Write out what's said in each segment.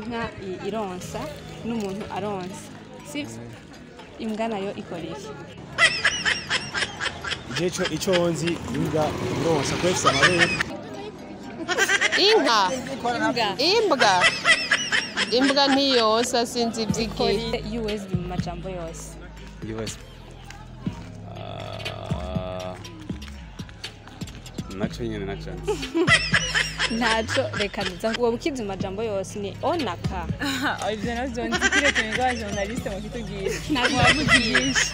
inka ironsa n'umuntu aronsa sivyo imbwa nayo ikora iki ico nzi imbwa ironsa kwefisa amabere imbwa ntiyonsa sinzi ivyiki USB mu majambo yose USB naco nyene nacanze ntaco reka niza uwo bukizi mu majambo yose ni onaka ivyo navyo nzikire tumenga ba journaliste mu kitubwira ntabwo wavugisha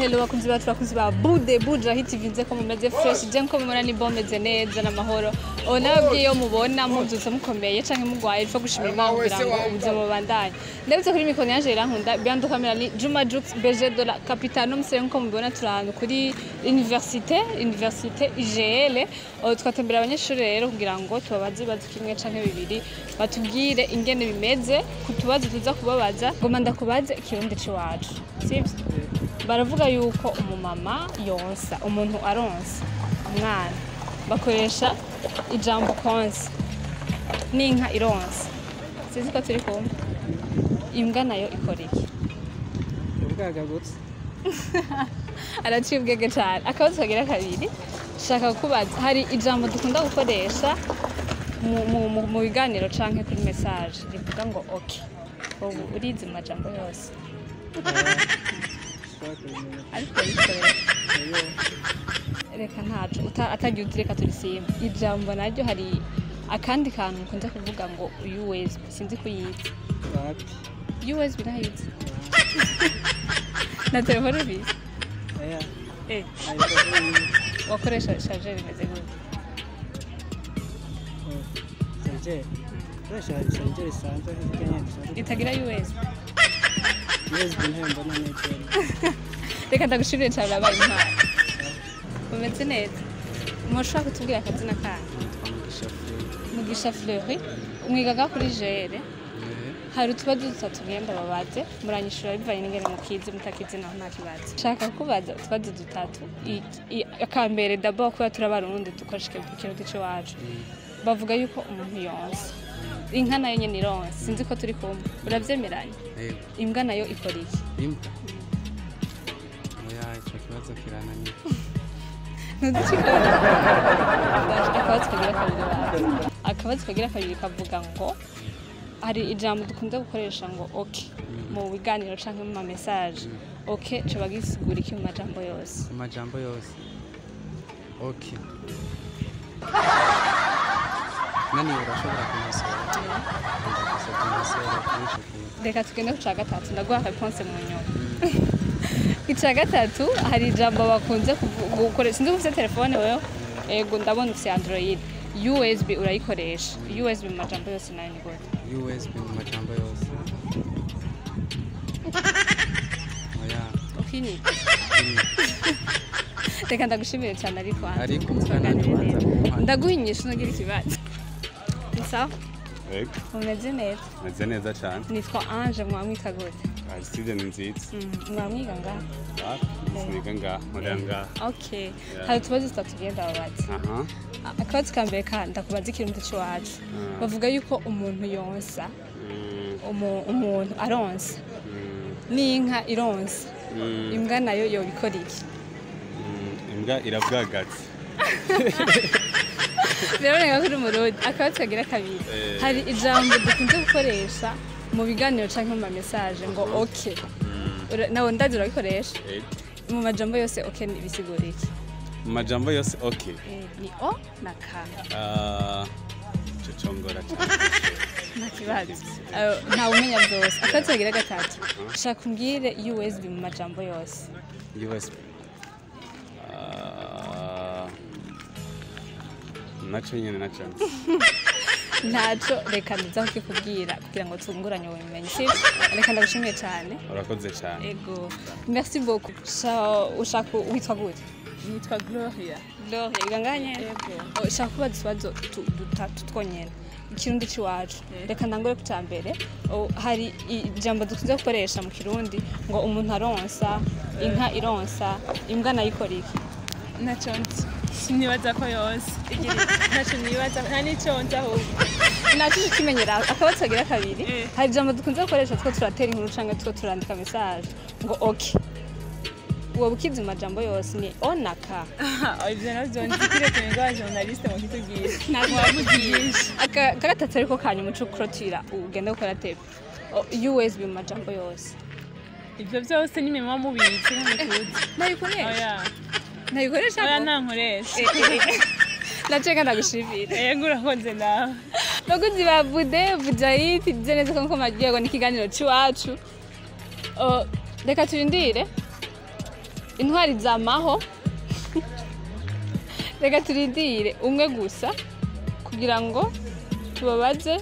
Hello bakunzi ba Bude Buja hiti vinze ko mumeze fresh je nko mumona ni bomeze neza n'amahoro nababwiye yo mubona muzutse mukomeye canke mugwaye ifa gushimira Imana kugira ngo ubuzima bubandanye ndabitse kuri mikoro yanje irankunda biando kamera ni Juma Jux BG de la Capitano mse nko mubona turahanu kuri université UGL twatembera abanyeshure rero kugira ngo tubabaze bazi kimwe canke bibiri batubwire ingene bimeze kutubaza tuza kubabaza ngoma ndakubaze ikirundi ciwacu sivyo baravuga yuko umumama yonsa umuntu aronsa umwana bakoresha ijambo konsa n'inka ironsa sizi ko turi kumwe imbwa nayo ikora iki ubwagagutse araciye ubwenge cyane akabazo kagira kabiri shaka kubaza hari ijambo dukunda gukoresha mu biganiro canke kuri message rivuga ngo okay ubu urizi mu majambo yose ariko reka ntacu atagiye utireka turisimba ijambo naryo hari akandi kantu kunze kuvuga ngo USB sinzi kuyizi USB nayizi na telefone ubizi wakoresha charger imeze gute charger isanzwe itagira USB ntihembo n'amajeri reka ndagushimire cyane urabaye intwari umeze neza mushobora kutubwira akazina kanyu Mugisha Fleury umwigaga kuri UGL hari utubazo dutatu ngenda babaze muranyishura bivanye n'ingene mukizi mutakizi naho nta kibazo nshaka kubaza utubazo dutatu akambere d'abord kuba turabarundi dukoresha ikintu c'iwacu bavuga yuko umuntu yonsa inka nayo nyene ironsa sinzi ko turi kumwe uravyemeranya imbwa nayo ikora iki imbwa oya ico kibazo kirananiye akabazo kagira kabiri kavuga ngo hari ijambo dukunda gukoresha ngo okay mu biganiro canke mu message okay cyo bagisigura iki mu majambo yose okay nani urashobora kumusora reka tugende ku ca gatatu ndaguha réponse mu nyuma ica gatatu hari ijambo bakunze gukoresha sinzi ufite telefone wewe ego ndabona ufite Android USB urayikoresha USB mu majambo yose nayo ni gute USB mu majambo yose oya ukini reka ndagushimire cyane ariko ndaguhinyisha unagira ikibazo sawa umeze neza meze neza cyane nitwa Ange mwamwita gute Aristide ni nziza mwamwiga ngaha siniga ngaha muganga okay hari utubazo tutatu tugenda babaza akabazo ka mbere ndakubaza ikirundi c'iwacu bavuga yuko umuntu yonsa umuntu aronsa n'inka ironsa imbwa nayo yobikora iki imbwa irabwagatse biraboneka ko uri umurundi akabazo kagira kabiri hari ijambo dukunze gukoresha mu biganiro canke mu message ngo okay nawe ndazi urabikoresha mu majambo yose okay bisigura iki mu majambo yose okay ni o na ka cocongora nta kibazo nta umenya byose akabazo kagira gatatu shaka umbwire USB mu majambo yose USB naco nyene nacanze ntaco reka ndiza kukubwira kugira ngo tunguranye ubumenyi sivyo reka ndagushimiye cyane urakoze cyane ego merci beaucoup ushaka witwa gute nitwa Gloria iganganye ego ushaka kubaza ikibazo dutatu twonyene ikirundi c'iwacu reka ndangore ku cambere hari ijambo dukunze gukoresha mu kirundi ngo umuntu aronsa inka ironsa imbwa nayo ikora iki naco nzi Sinibaza ko yose. Ntacyo nibaza nta n'icyo nzi ahubwo. Nacyo kimenyera akabatsi kagira kabiri. Hari ijambo dukunze gukoresha two turatera inkuru canke two turandika message ngo okay. Uwo bukizi amajambo yose ni onaka. Ibyo navyo nzikire tumenga journaliste mu kitubwira. Ntabwo wamugisha. Akagatatu ariko kanyu muco kurotira ugenda gukora tape. USB mu majambo yose. Ibyo byose ni mema mubitse nk'umutuzi. Nayikoresha. Oya. Nayikoresha. Oya nankoresha. Ndaceka ndagushimira. Yego urakoze nawe. Baguzi ba Bude Budahiti neza ko magiye ngo nikiganiro ciwacu. Reka turindire. Intwari zamaho. Reka turindire umwe gusa kugira ngo tubabaze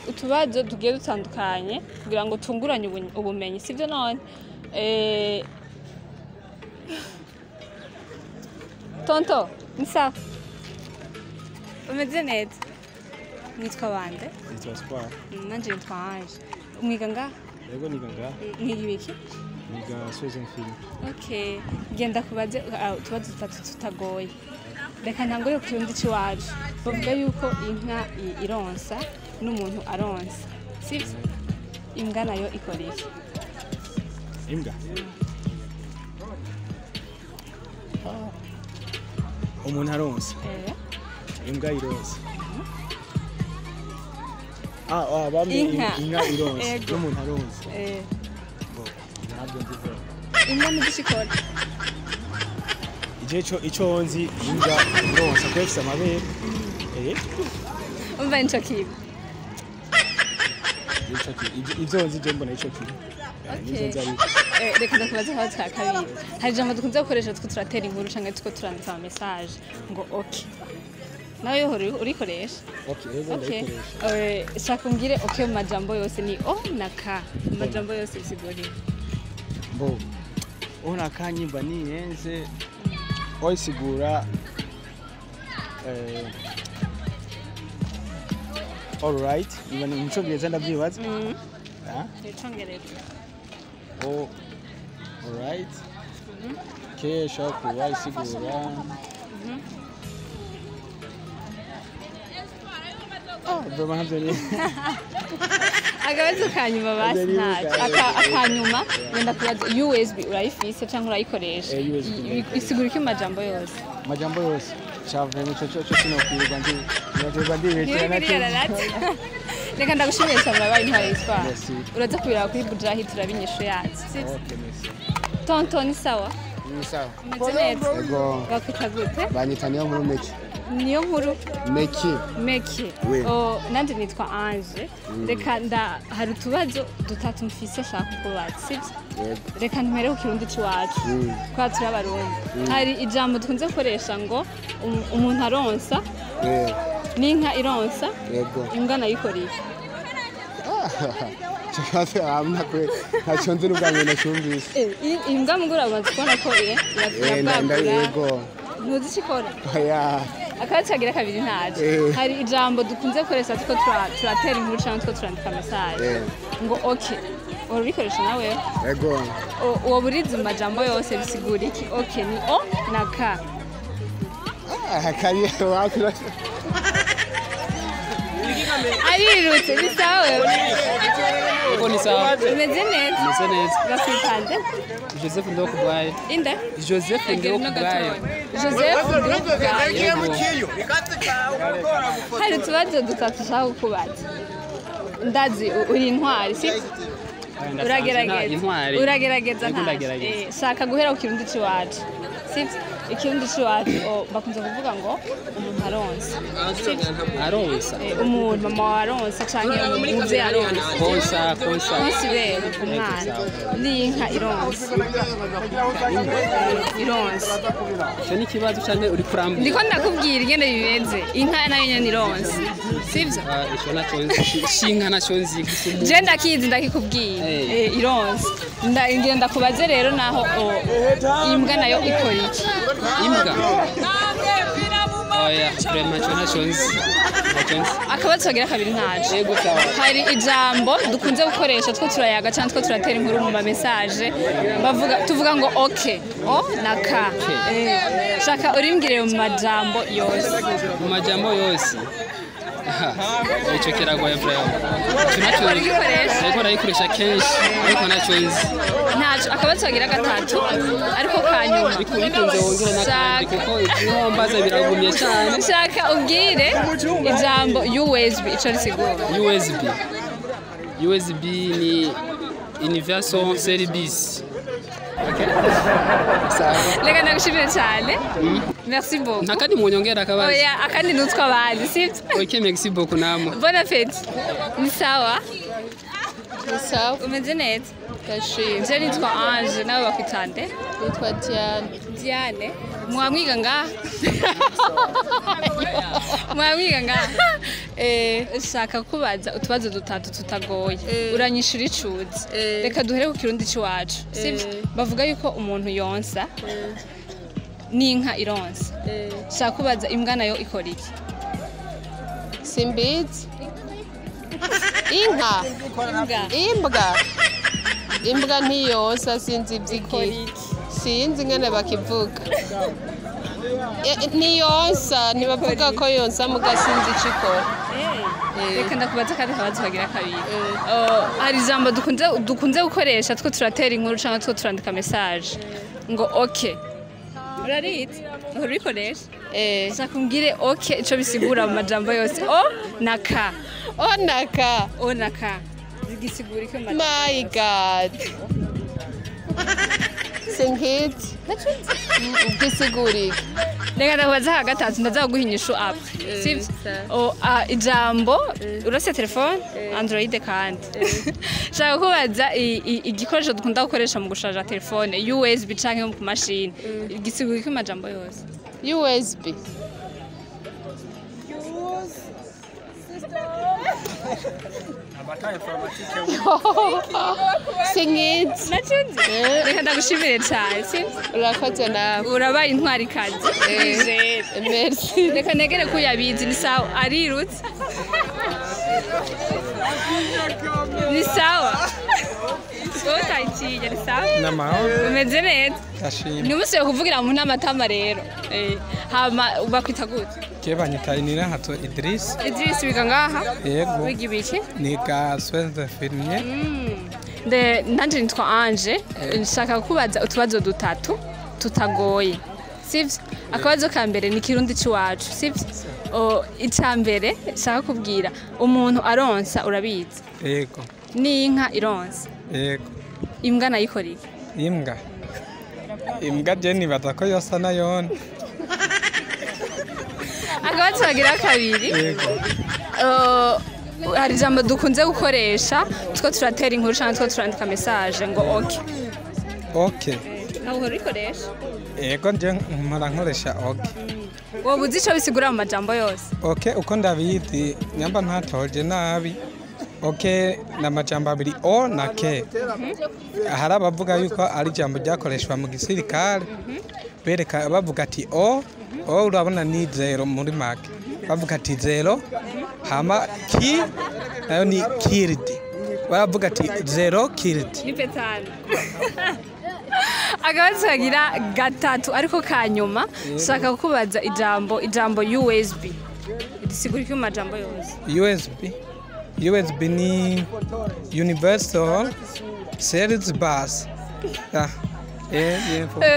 utubazo tugiye dutandukanye kugira ngo tunguranye ubumenyi sivyo none Tonto nisa umeze neza nitwa bande Nitwa Sport. nanje nitwa Ange umwiga nga Yego niga ngaha. mwiga ibiki Niga Sweden film. okay genda kubaze utubazo tutatu tutagoye reka ntangure ku kirundi ciwacu bavuga yuko inka ironsa n'umuntu aronsa sivyo imbwa nayo ikora iki Imbwa. Umuntu aronsa. Imbwa ironsa. Bamwe inka ironsa n'umuntu aronsa. Ntabwo ndivura. imbwa ntigishikora Ico nzi imbwa ironsa kwefisa amabere. umva nico kibi Ivyo nzi je mbona ico kibi. Reka ndakubaza aho twa kabiri hari ijambo dukunze gukoresha two turatera inkuru canke two turandika ama message ngo okay nawe yo urikoresha Okay, shaka umbwire okay mu majambo yose ni o na ka mu majambo yose bisigura Mbo. Ona kanyimba ni yenze oisigura all right iba ni mucongereza ndavyibaza icongereza all right kesha kuba isigura Baba havyo ni agabazo kanyuma basi ntacyo akanyuma wenda kubaza USB urayifise cyangwa urayikoresha isigura iki mu majambo yose majambo yose chavye nico sinokwirirwa ndibeshya nacyo reka ndagushimire cyane babaye intwari yitwara uraza kubira kuri Budahiti turabinyisho yacu tonto ni sawa Ni sawa. umeze neza Ego. bakwita gute Banyita niyo nkuru Meki. niyo nkuru Meki. nanje nitwa Ange reka hari utubazo dutatu mfise ashaka kubaza sivyo reka ntumere ku kirundi ciwacu kwa turi abarundi hari ijambo dukunze gukoresha ngo umuntu aronsa n'inka ironsa imbwa nayo ikora iki ntacyo nzi n'ubwanjye nacyumvise imbwa mugura amaze kubona ko irabwagura ntuzi icyo ikora akaba cagira kabiri ntaje hari ijambo dukunze gukoresha tuko turatera inkuru cyangwa tuko turandika message ngo okay urikoresha nawe yego uwo burizi mu majambo yose bisigura iki okay ni o na ka kariye wakira arirutse ni sawa Uko ni sawa. umeze neza Umeze neza. gakwitande Joseph Ndokubwayo. inde Joseph Ndokubwayo. Joseph Ndokubwayo hari utubazo dutatu ushaka kukubaza ndazi uri intwari si uragerageza ntaje shaka guhera ku kirundi ciwacu sivyo ikirundi ciwacu bakunze kuvuga ngo umuntu aronsa umuntu mama waronsa canke umuze aronsa konsa bere umwana n'inka ironsa Cyo ni kibazo cyane uri kuramba. ndiko ndakubwira ingene bimeze inka nayo nyene ironsa sivyo Ico naco shinga naco nzi gusumu. je ndakizi ndakikubwira ironsa ngira ndakubaze rero naho imbwa nayo ikora iki Imbwa. oya vraiment ntaconze akabazo kagira kabiri ntaje yego sawa hari ijambo dukunze gukoresha two turayaga cyangwa two turatera inkuru mu ma message tuvuga ngo okay o na ka shaka urimbwire mu majambo yose icyo kiragoye vraiment ariko nayikoresha kenshi ariko ntaconze ntaco akabazo kagira gatatu ariko kanyuma bikunze wongera n'akandi kuko ibyombaza biragumye cyane shaka ubwire ijambo USB ico risigura USB ni universal service. Reka ndagushimire cyane. Merci beaucoup. Nakandi munyongera akabazo. Oya akandi nutwa abandi sivyo? Okay, merci beaucoup namwe. Bon appétit. Ni sawa? Ni sawa. Umeze neza? Kashimwe. Je nitwa Ange nawe bakwitande? Nitwa Diane. Diane. Mwamwiga ngaha? Mwamwiga ngaha? Shaka kubaza utubazo dutatu tutagoye. Uranyishura icuzi. Reka duhere ku kirundi cy'iwacu. Sivyo? Bavuga yuko umuntu yonsa. N'inka ironsa. Shaka kubaza imbwa nayo ikora iki? Simbizi. Inka. Imbwa ntiyonsa sinzi iby'iki. Sinzi ngene bakivuga. Niyonsa ntibavuga ko yonsa mugasinzi ikikora. Reka ndakubaza kandi kabazo kagira kabiri. Hari ijambo dukunze gukoresha two turatera inkuru cyangwa two turandika message ngo okay. Urarite? Urikoresha? Shaka umbwire okay ico bisigura mu majambo yose. O na ka. O na ka. O na ka. Zigisigura iki mu majambo? My God. Singit. Gisiguri. Reka ndakubaza gatatu ndazaguha inyishu app. Sivyo? Ijambo urase telefone Android kandi. Shaka kubaza igikoresho dukunda gukoresha mu gushaja telefone USB canke mu machine. Gisigura iki mu majambo yose? USB. Singit. Reka ndagushimire cyane. Urakoze nawe. Urabaye intwari kazi. Merci. Reka negere ko yabizi ni sawa arirutse. Ni sawa. Sotayiye ni sawa. Namahoro. Umeze neza. Kashimwe. Ni umunsi wo kuvugira mu namatama rero. Hama bakwita gute? Kebanyita inira hato Idris. Idris biga ngaha? Yego. Wiga ibiki? Niga Swede Firmye. Nanje nitwa Ange. Nshaka kubaza utubazo dutatu tutagoye. Sivyo? Akabazo ka mbere ni kirundi cy'iwacu. Sivyo? Icambere nshaka kubwira umuntu aronsa urabizi. Yego. N'inka ironsa. Yego. Imbwa nayikora iki? Imbwa je nibaza ko yosa nayone. Akabazo kagira kabiri. Yego. Hari ijambo dukunze gukoresha two turatera inkuru cyangwa two turandika message ngo okay. Okay. Nawe urikoresha? Yego nje mpora nkoresha okay. Wowe uzi ico bisigura mu majambo yose? Okay uko ndabizi nyamba ntatoje nabi. Okay na majambo abiri o na ke. Hari abavuga yuko ari jambo ryakoreshwa mu gisirikare. Bereka bavuga ati o urabona ni zero muri make. Bavuga ati zero hama ki nayo ni killed. Baravuga ati zero killed. Ni petana. Akabazo kagira gatatu ariko kanyuma shaka kubaza ijambo USB. Risigura iki mu majambo yose? USB ni universal series bus.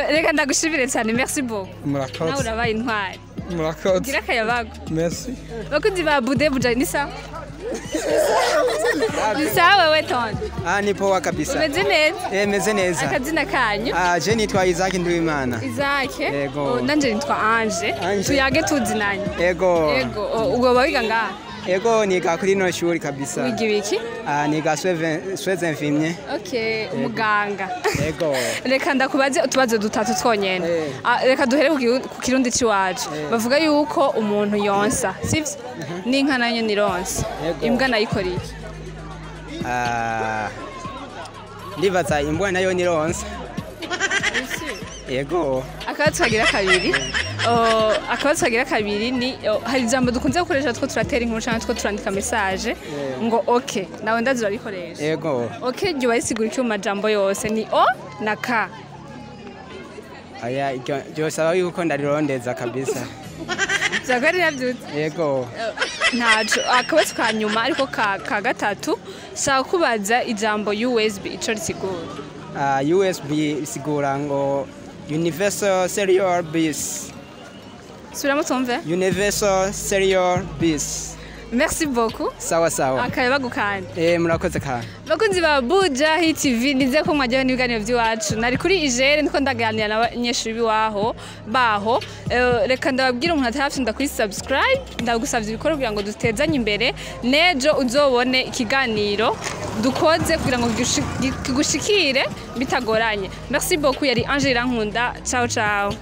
Reka ndagushimire cyane merci beaucoup. Murakoze. Nawe urabaye intwari. Murakoze. Gira kayabago. Merci. Bakundi ba bude buja ni sawa? Ni sawa wewe ton. Ni poa kabisa. Umeze neza? Meze neza. Akazina kanyu? Je nitwa Isaac Nduwimana. Isaac? Yego. Nanje nitwa Ange. Tuyage tuzinanye. Yego. Yego. Ubwo bawiga ngaha? Yego niga kuri no shuri kabisa. Wiga ibiki? Niga Swede Firmye. Okay, umuganga. Yego. Reka ndakubaze utubazo dutatu twonyene. Reka duhere ku kirundi cy'iwacu. Bavuga yuko umuntu yonsa, sivyo? N'inka nayo nironsa. Imbwa nayikora iki? Ndibaza imbwa nayo nironsa. Yego. Akabazo kagira kabiri. akabazo kagira kabiri ni hari ijambo dukunze gukoresha two turatera inkuru cyangwa two turandika message ngo okay nawe ndazi urarikoresha Yego. okay jya bayisigura iki mu majambo yose ni o na ka Aya byosaba yuko ndarirondeza kabisa. byagari nabyutse Yego. ntaco akabazo ka nyuma ariko ka gatatu shaka kubaza ijambo USB ico risigura USB isigura ngo Universal Serial Bus. subiramo tumve Universal Serial Bus. merci beaucoup Sawa sawa. akaba gukanda Murakoze kandi. bakunzi ba Buja Hit TV nize ko mwajyaho n'ibiganiro by'iwacu nari kuri UGL niko ndaganira n'abanyeshuri biwaho baho reka ndababwira umuntu atarafi ndakuri subscribe ndagusavye ibikoro kugira ngo dutezanye imbere nejo uzobone ikiganiro dukoze kugira ngo kigushikire bitagoranye merci beaucoup yari Angela Nkunda ciao ciao